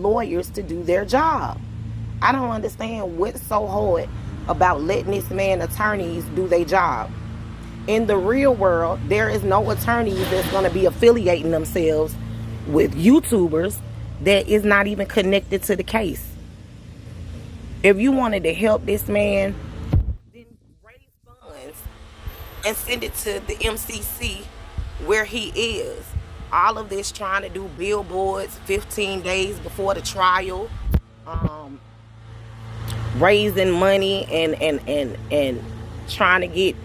lawyers to do their job. I don't understand what's so hard about letting this man attorneys do their job. In the real world, there is no attorneys that's going to be affiliating themselves with YouTubers that is not even connected to the case. If you wanted to help this man, then raise funds and send it to the MCC where he is. All of this trying to do billboards 15 days before the trial, raising money and trying to get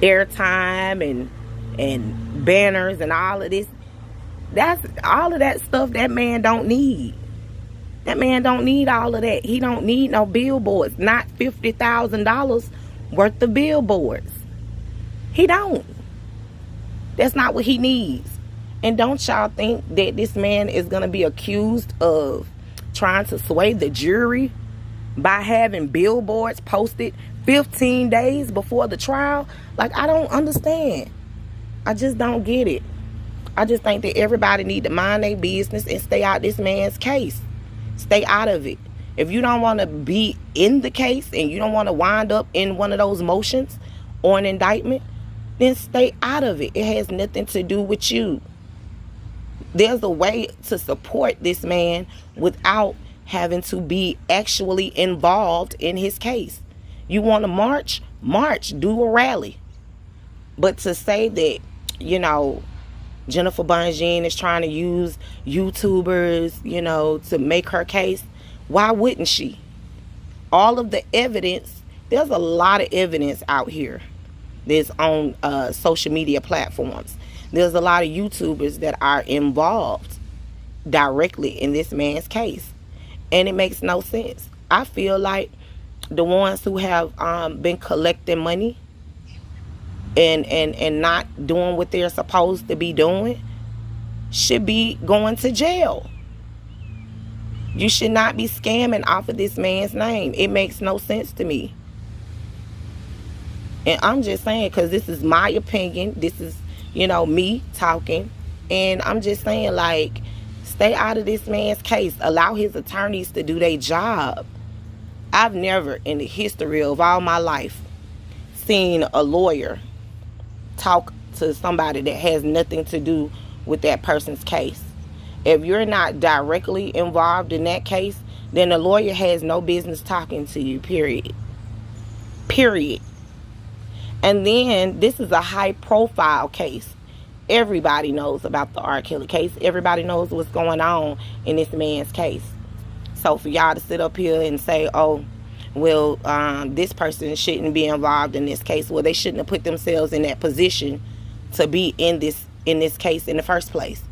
airtime and banners and all of this. That's all of that stuff that man don't need. That man don't need all of that. He don't need no billboards. Not $50,000 worth of billboards. He don't. That's not what he needs. And don't y'all think that this man is going to be accused of trying to sway the jury by having billboards posted 15 days before the trial? Like, I don't understand. I just don't get it. I just think that everybody need to mind their business and stay out this man's case. Stay out of it. If you don't want to be in the case and you don't want to wind up in one of those motions or an indictment, then stay out of it. It has nothing to do with you. There's a way to support this man without having to be actually involved in his case. You want to march? March. Do a rally. But to say that, you know, Jennifer Bongine is trying to use YouTubers, you know, to make her case, why wouldn't she? All of the evidence, there's a lot of evidence out here that's on social media platforms. There's a lot of YouTubers that are involved directly in this man's case. And it makes no sense. I feel like the ones who have been collecting money and not doing what they're supposed to be doing should be going to jail. You should not be scamming off of this man's name. It makes no sense to me. And I'm just saying, because this is my opinion. This is, you know, me talking. And I'm just saying, like, stay out of this man's case. Allow his attorneys to do their job. I've never in the history of all my life seen a lawyer talk to somebody that has nothing to do with that person's case. If you're not directly involved in that case, then the lawyer has no business talking to you, period. Period. And then this is a high profile case. Everybody knows about the R. Kelly case. Everybody knows what's going on in this man's case. So for y'all to sit up here and say, oh, well, this person shouldn't be involved in this case. Well, they shouldn't have put themselves in that position to be in this case in the first place,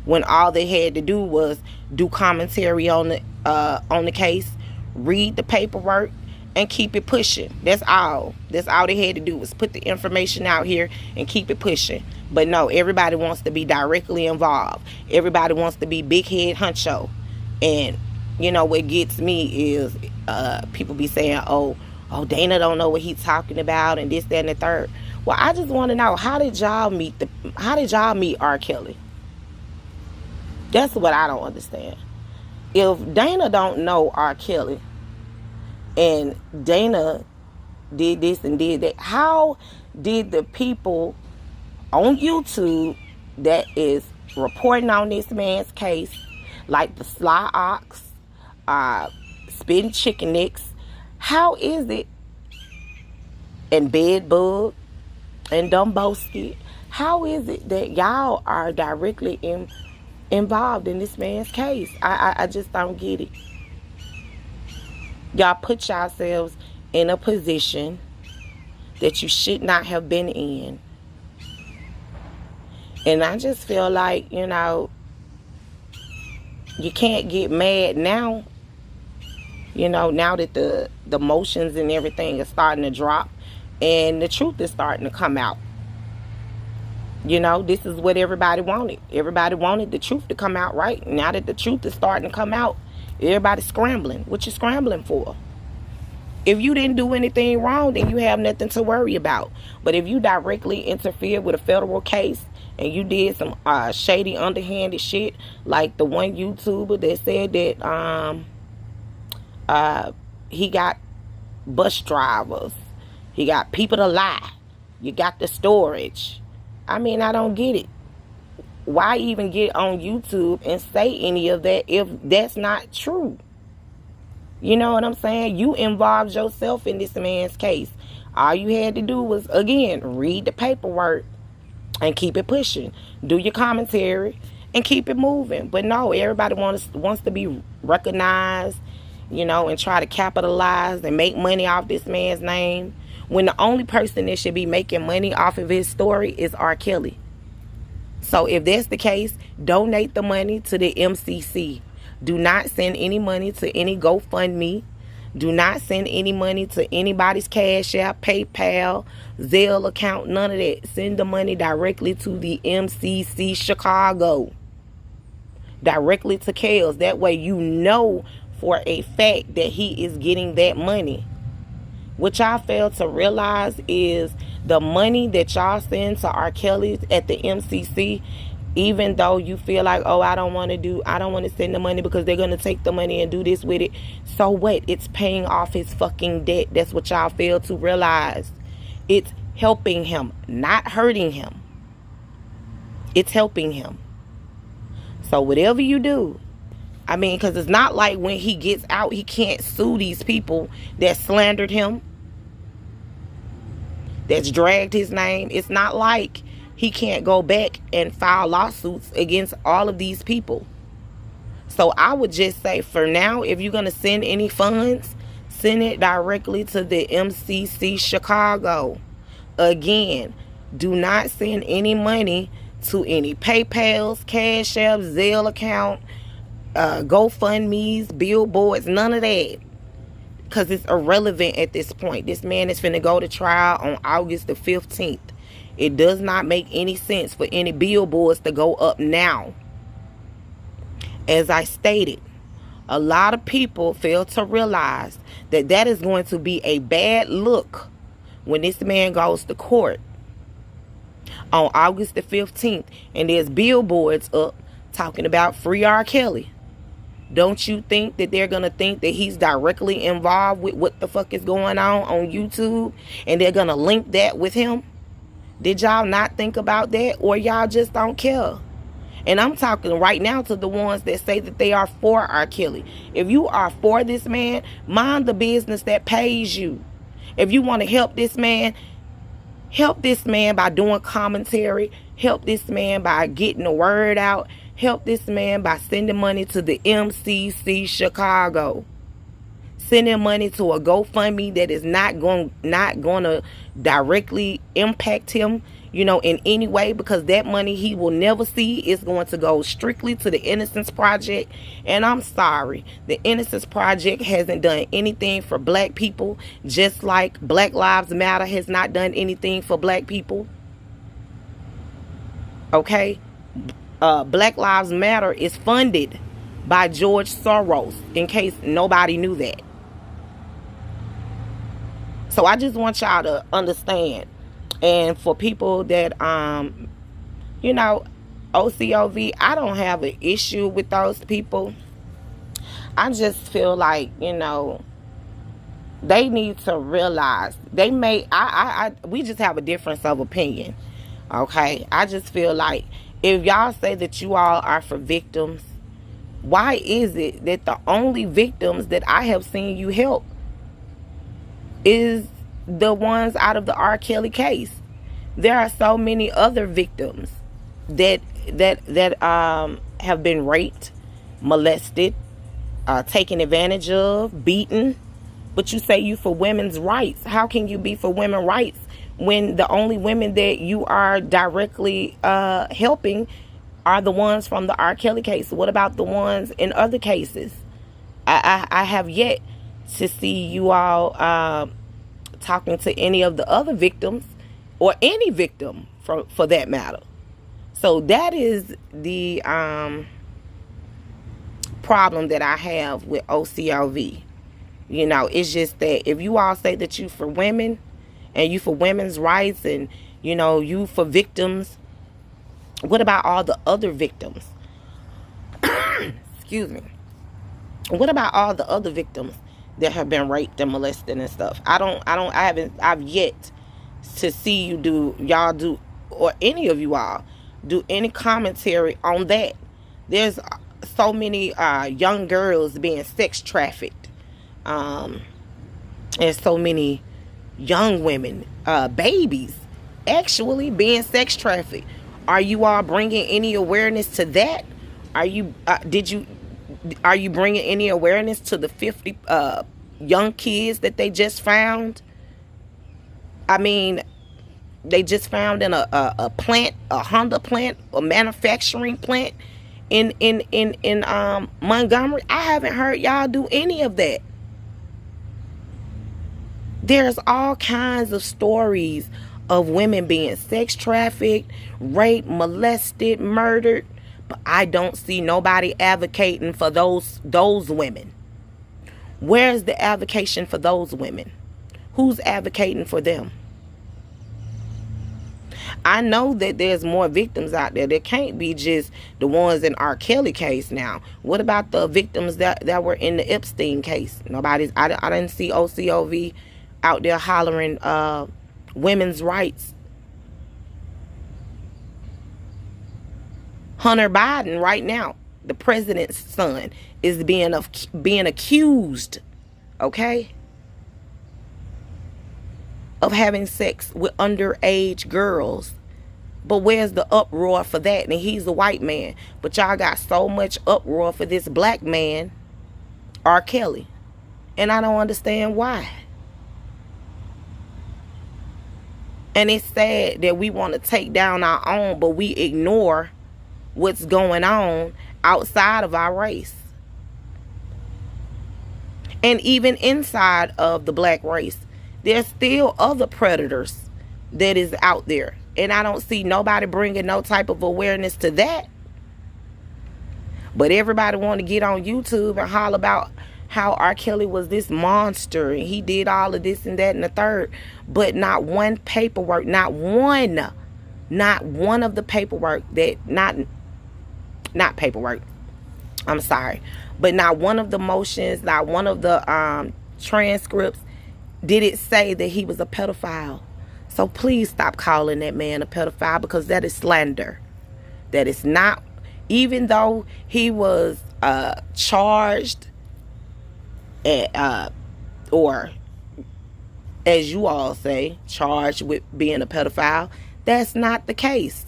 when all they had to do was do commentary on the case, read the paperwork, and keep it pushing. That's all. That's all they had to do, was put the information out here and keep it pushing. But no, everybody wants to be directly involved. Everybody wants to be big head honcho. And you know what gets me is people be saying, oh, Dana don't know what he's talking about and this, that, and the third. Well, I just want to know, how did y'all meet R. Kelly? That's what I don't understand. If Dana don't know R. Kelly and Dana did this and did that, how did the people on YouTube that is reporting on this man's case, like the Sly Ox, Spitting Chicken Nicks, how is it, and Bedbug and Dumbowski, how is it that y'all are directly involved in this man's case? I just don't get it. Y'all put yourselves in a position that you should not have been in. And I just feel like, you know, you can't get mad now. You know, now that the motions and everything is starting to drop and the truth is starting to come out. You know, this is what everybody wanted. Everybody wanted the truth to come out, right? Now that the truth is starting to come out, everybody's scrambling. What you scrambling for? If you didn't do anything wrong, then you have nothing to worry about. But if you directly interfere with a federal case and you did some shady, underhanded shit, like the one YouTuber that said that he got bus drivers, he got people to lie, you got the storage. I mean, I don't get it. Why even get on YouTube and say any of that if that's not true? You know what I'm saying? You involved yourself in this man's case. All you had to do was, again, read the paperwork and keep it pushing. Do your commentary and keep it moving. But no, everybody wants to be recognized, you know, and try to capitalize and make money off this man's name, when the only person that should be making money off of his story is R. Kelly. So if that's the case, donate the money to the MCC. Do not send any money to any GoFundMe. Do not send any money to anybody's Cash App, PayPal, Zelle account, none of that. Send the money directly to the MCC Chicago. Directly to Kels. That way you know for a fact that he is getting that money. What y'all fail to realize is the money that y'all send to R. Kelly at the MCC, even though you feel like, oh, I don't want to send the money because they're going to take the money and do this with it. So what? It's paying off his fucking debt. That's what y'all fail to realize. It's helping him, not hurting him. It's helping him. So whatever you do, I mean, because it's not like when he gets out, he can't sue these people that slandered him, that's dragged his name. It's not like he can't go back and file lawsuits against all of these people. So I would just say, for now, if you're going to send any funds, send it directly to the MCC Chicago. Again, do not send any money to any PayPals, Cash App, Zelle account, GoFundMe's, billboards, none of that. Because it's irrelevant at this point. This man is finna go to trial on August the 15th. It does not make any sense for any billboards to go up now. As I stated, a lot of people fail to realize that that is going to be a bad look when this man goes to court on August the 15th and there's billboards up talking about free R. Kelly. Don't you think that they're going to think that he's directly involved with what the fuck is going on YouTube, and they're going to link that with him? Did y'all not think about that, or y'all just don't care? And I'm talking right now to the ones that say that they are for R. Kelly. If you are for this man, mind the business that pays you. If you want to help this man by doing commentary. Help this man by getting the word out. Help this man by sending money to the MCC Chicago. Sending money to a GoFundMe that is not going to directly impact him, you know, in any way, because that money he will never see is going to go strictly to the Innocence Project. And I'm sorry, the Innocence Project hasn't done anything for black people, just like Black Lives Matter has not done anything for black people. Okay? Black Lives Matter is funded by George Soros, in case nobody knew that. So I just want y'all to understand. And for people that, you know, OCOV, I don't have an issue with those people. I just feel like, you know, they need to realize they may, we just have a difference of opinion. Okay? I just feel like if y'all say that you all are for victims, why is it that the only victims that I have seen you help is the ones out of the R. Kelly case? There are so many other victims that have been raped, molested, taken advantage of, beaten. But you say you for women's rights. How can you be for women's rights when the only women that you are directly helping are the ones from the R. Kelly case? What about the ones in other cases? I have yet to see you all talking to any of the other victims, or any victim for that matter. So that is the problem that I have with OCLV. You know, it's just that if you all say that you for women and you for women's rights and, you know, you for victims, What about all the other victims? Excuse me. What about all the other victims that have been raped and molested and stuff? I've yet to see y'all do, or any of you all do any commentary on that. There's so many young girls being sex trafficked, and so many young women, babies, actually being sex trafficked. Are you all bringing any awareness to that? Are you bringing any awareness to the 50 young kids that they just found? I mean, they just found in a plant, a Honda plant, a manufacturing plant in Montgomery. I haven't heard y'all do any of that. There's all kinds of stories of women being sex trafficked, raped, molested, murdered, but I don't see nobody advocating for those women. Where's the advocacy for those women? Who's advocating for them? I know that there's more victims out there. There can't be just the ones in R. Kelly case now. What about the victims that were in the Epstein case? I didn't see OCOV out there hollering women's rights. Hunter Biden right now, the president's son, is being accused, okay, of having sex with underage girls. But where's the uproar for that? And he's a white man. But y'all got so much uproar for this black man, R. Kelly. And I don't understand why. And it's sad that we want to take down our own, but we ignore what's going on outside of our race. And even inside of the black race, there's still other predators that is out there. And I don't see nobody bringing no type of awareness to that. But everybody want to get on YouTube and holler about how R. Kelly was this monster and he did all of this and that and the third. But not one paperwork, not one of the paperwork that, not paperwork, I'm sorry, but not one of the motions, not one of the transcripts did it say that he was a pedophile. So please stop calling that man a pedophile, because that is slander. That is not, even though he was charged or as you all say, charged with being a pedophile. That's not the case.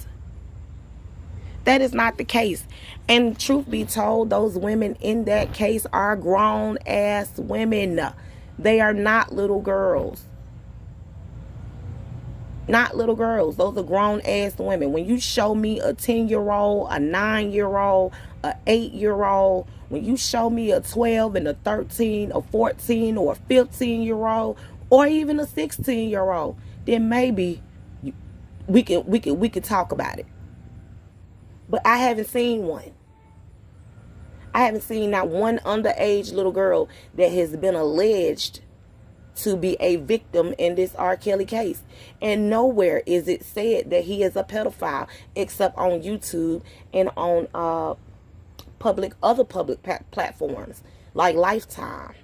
That is not the case. And truth be told, those women in that case are grown ass women. They are not little girls. Not little girls. Those are grown ass women. When you show me a 10-year-old, a 9-year-old, a 8-year-old, when you show me a 12 and a 13, a 14, or a 15-year-old, or even a 16-year-old, then maybe we could talk about it. But I haven't seen one. I haven't seen not one underage little girl that has been alleged to be a victim in this R. Kelly case. And nowhere is it said that he is a pedophile except on YouTube and on other public platforms like Lifetime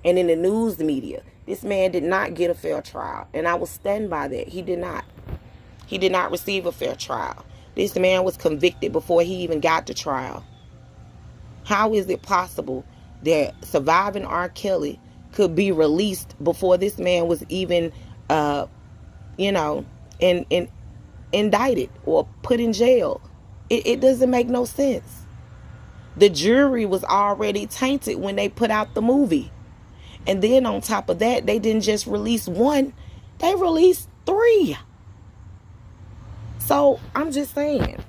and in the news media. This man did not get a fair trial, and I will stand by that. He did not. He did not receive a fair trial. This man was convicted before he even got to trial. How is it possible that surviving R. Kelly could be released before this man was even, indicted or put in jail? It doesn't make no sense. The jury was already tainted when they put out the movie. And then on top of that, they didn't just release one, they released 3. So I'm just saying,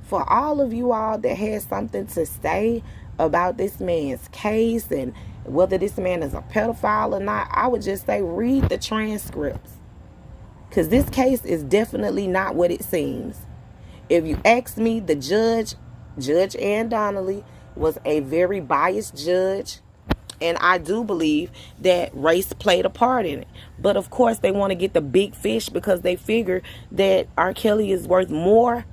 for all of you all that has something to say about this man's case and whether this man is a pedophile or not, I would just say read the transcripts. Because this case is definitely not what it seems. If you ask me, the Judge Ann Donnelly, was a very biased judge. And I do believe that race played a part in it. But of course, they want to get the big fish because they figure that R. Kelly is worth more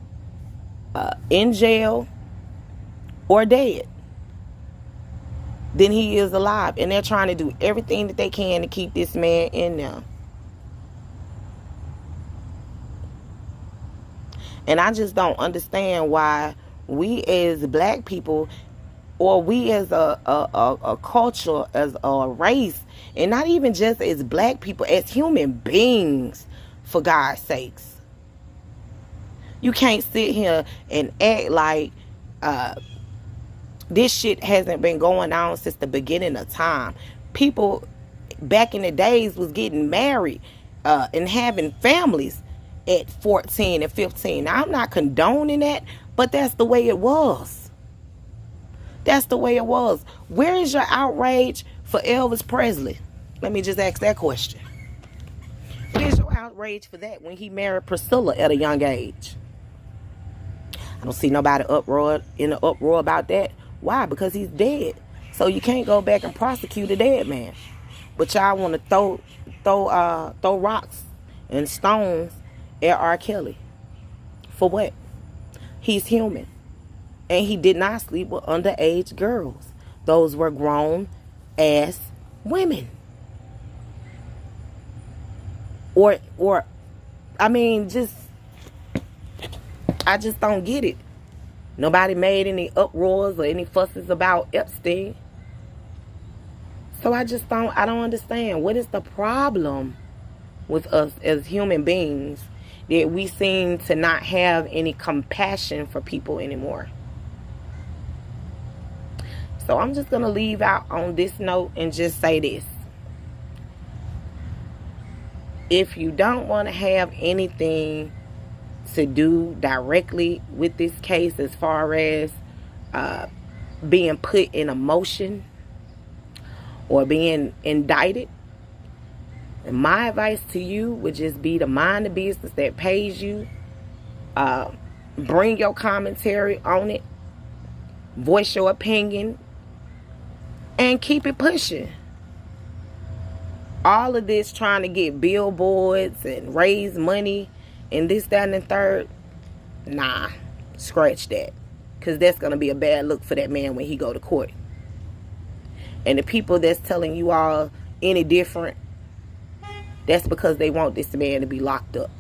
in jail or dead than he is alive. And they're trying to do everything that they can to keep this man in there. And I just don't understand why we as black people, or we as a culture, as a race, and not even just as black people, as human beings, for God's sakes. You can't sit here and act like this shit hasn't been going on since the beginning of time. People back in the days was getting married and having families at 14 and 15. Now, I'm not condoning that, but that's the way it was. That's the way it was. Where is your outrage for Elvis Presley? Let me just ask that question. Where's your outrage for that when he married Priscilla at a young age? I don't see nobody in an uproar about that. Why? Because he's dead. So you can't go back and prosecute a dead man. But y'all want to throw rocks and stones at R. Kelly. For what? He's human. And he did not sleep with underage girls. Those were grown ass women. Or I mean, I just don't get it. Nobody made any uproars or any fusses about Epstein. So I don't understand. What is the problem with us as human beings that we seem to not have any compassion for people anymore? So I'm just going to leave out on this note and just say this. If you don't want to have anything to do directly with this case as far as being put in a motion or being indicted, and my advice to you would just be to mind the business that pays you. Bring your commentary on it. Voice your opinion. And keep it pushing. All of this trying to get billboards and raise money and this, that, and the third. Nah. Scratch that. Because that's going to be a bad look for that man when he go to court. And the people that's telling you all any different, that's because they want this man to be locked up.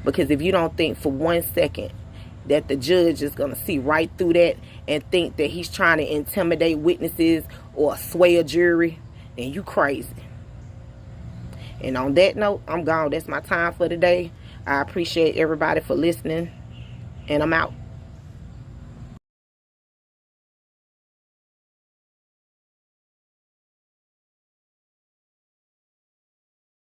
Because if you don't think for 1 second that the judge is going to see right through that and think that he's trying to intimidate witnesses or sway a jury, then you crazy. And on that note, I'm gone. That's my time for today. I appreciate everybody for listening, and I'm out.